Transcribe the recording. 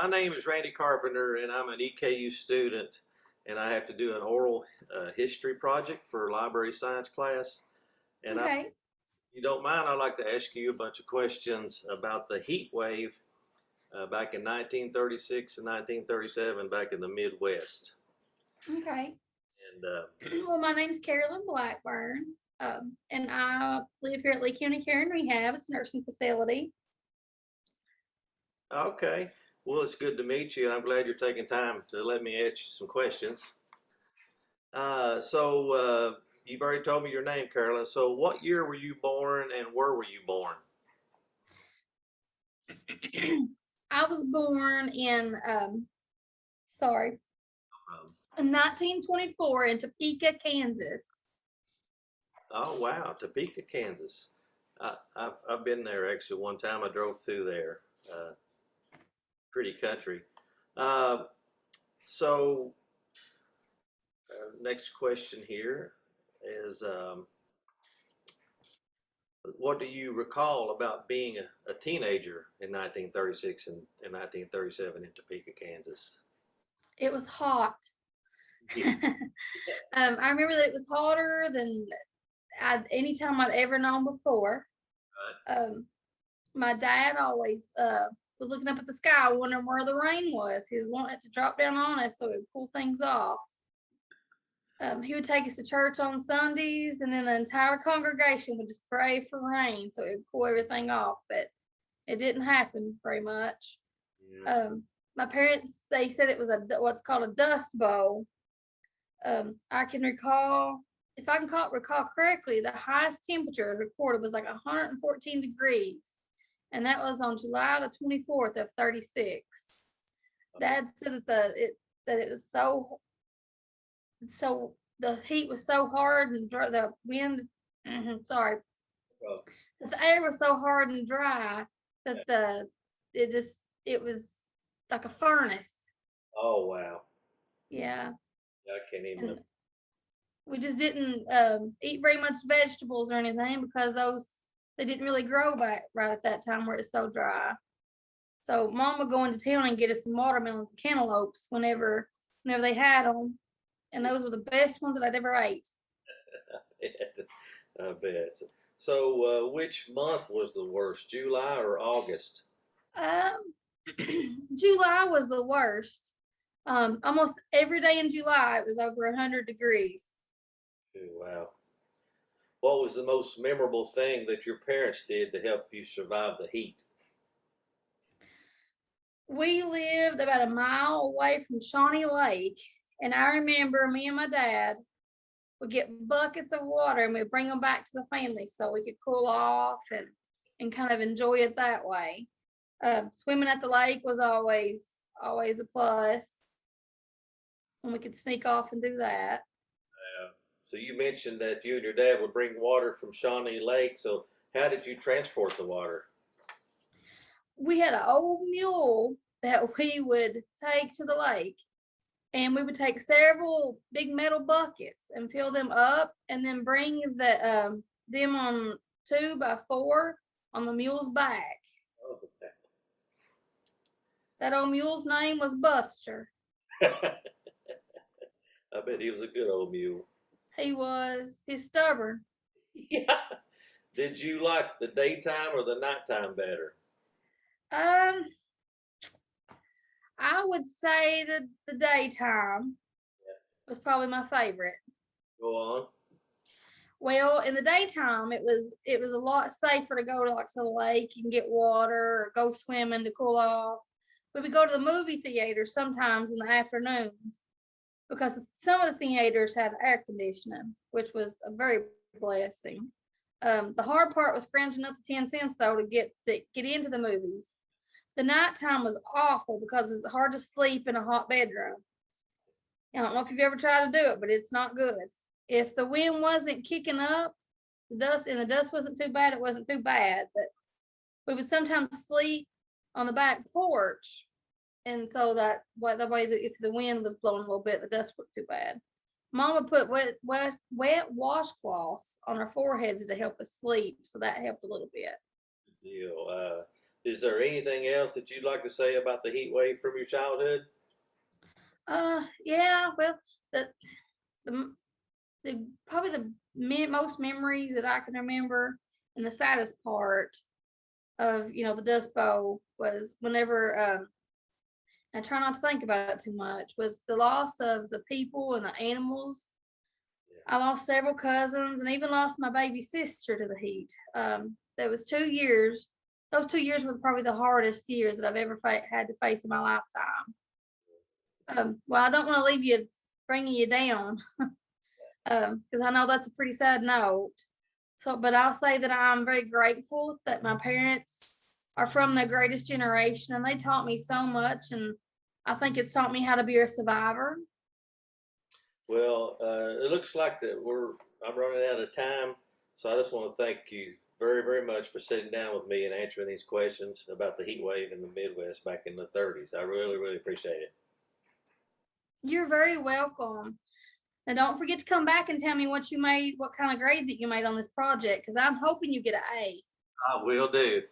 My name is Randy Carpenter, and I'm an EKU student, and I have to do an oral history project for library science class. And if Okay. you don't mind, I'd like to ask you a bunch of questions about the heat wave back in 1936 and 1937 back in the Midwest. Okay. And Well, my name's Carolyn Blackburn, and I live here at Lee County Care and Rehab. It's a nursing facility. okay, well, it's good to meet you, and I'm glad you're taking time to let me ask you some questions. You've already told me your name, Carolyn. So what year were you born and where were you born? I was born sorry, Um, in 1924 in Topeka, Kansas. oh wow, Topeka, Kansas. I've been there actually one time. I drove through there. Uh, Pretty country. Uh, so Next question here is what do you recall about being a teenager in 1936 and 1937 in Topeka, Kansas? It was hot. Yeah. I remember that it was hotter than any time I'd ever known before. Um, my dad always was looking up at the sky, wondering where the rain was. He was wanting it to drop down on us so it would cool things off. He would take us to church on Sundays, and then the entire congregation would just pray for rain so it would cool everything off. But it didn't happen very much. Yeah. My parents, they said it was what's called a dust bowl. I can recall, if I can recall correctly, the highest temperature recorded was like 114 degrees, and that was on July the 24th of 36. Dad said that it was so the heat was so hard and the wind, sorry, Oh, the air was so hard and dry that it was like a furnace. oh wow. Yeah. I can't even. And we just didn't eat very much vegetables or anything because they didn't really grow back right at that time where it's so dry. So mom would go into town and get us some watermelons and cantaloupes whenever they had them, and those were the best ones that I'd ever ate. I bet. So, which month was the worst, July or August? Um, July was the worst. Almost every day in July it was over 100 degrees. Ooh, wow. What was the most memorable thing that your parents did to help you survive the heat? We lived about a mile away from Shawnee Lake, and I remember me and my dad would get buckets of water and we'd bring them back to the family so we could cool off and kind of enjoy it that way. Swimming at the lake was always a plus, and we could sneak off and do that. So you mentioned that you and your dad would bring water from Shawnee Lake. So how did you transport the water? We had an old mule that we would take to the lake, and we would take several big metal buckets and fill them up and then bring them on 2x4 on the mule's back. Oh, That old mule's name was Buster. I bet he was a good old mule. He's stubborn. Yeah. Did you like the daytime or the nighttime better? Um, I would say that the daytime was probably my favorite. Go on. Well, in the daytime, it was a lot safer to go to like the lake and get water or go swimming to cool off. We would go to the movie theater sometimes in the afternoons because some of the theaters had air conditioning, which was a very blessing. The hard part was scrounging up the 10 cents though to get into the movies. The nighttime was awful because it's hard to sleep in a hot bedroom. I don't know if you've ever tried to do it, but it's not good. If the wind wasn't kicking up, the dust wasn't too bad, it wasn't too bad. But we would sometimes sleep on the back porch, and so that way if the wind was blowing a little bit, the dust wasn't too bad. Mom would put wet washcloths on our foreheads to help us sleep, so that helped a little bit. Good deal. Is there anything else that you'd like to say about the heat wave from your childhood? Yeah, well, the the the probably the most memories that I can remember, and the saddest part of the Dust Bowl was whenever I try not to think about it too much, was the loss of the people and the animals. I lost several cousins and even lost my baby sister to the heat. There was 2 years. Those 2 years were probably the hardest years that I've ever had to face in my lifetime. Well, I don't want to leave you bringing you down, because I know that's a pretty sad note. So, but I'll say that I'm very grateful that my parents are from the greatest generation and they taught me so much. And I think it's taught me how to be a survivor. Well, it looks like that I'm running out of time, so I just want to thank you very, very much for sitting down with me and answering these questions about the heat wave in the Midwest back in the 30s. I really, really appreciate it. You're very welcome. And don't forget to come back and tell me what you made, what kind of grade that you made on this project, because I'm hoping you get an A. I will do.